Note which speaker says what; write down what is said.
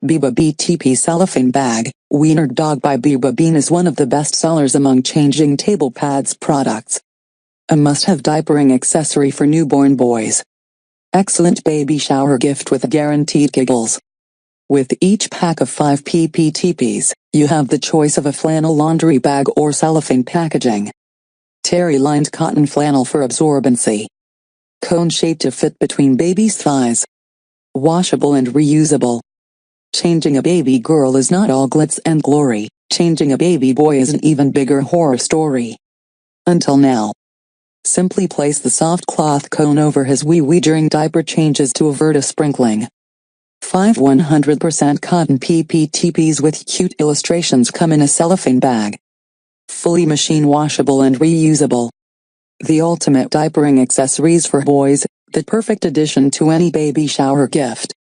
Speaker 1: Beba Teepee Cellophane Bag, Weiner Dog by Beba is one of the best sellers among changing table pads products. A must-have diapering accessory for newborn boys. Excellent baby shower gift with guaranteed giggles. With each pack of 5 PP Teepees, you have the choice of a flannel laundry bag or cellophane packaging. Terry-lined cotton flannel for absorbency. Cone-shaped to fit between baby's thighs. Washable and reusable. Changing a baby girl is not all glitz and glory, changing a baby boy is an even bigger horror story. Until now. Simply place the soft cloth cone over his wee-wee during diaper changes to avert a sprinkling. 5 100% cotton PP Teepees with cute illustrations come in a cellophane bag. Fully machine washable and reusable. The ultimate diapering accessories for boys, the perfect addition to any baby shower gift.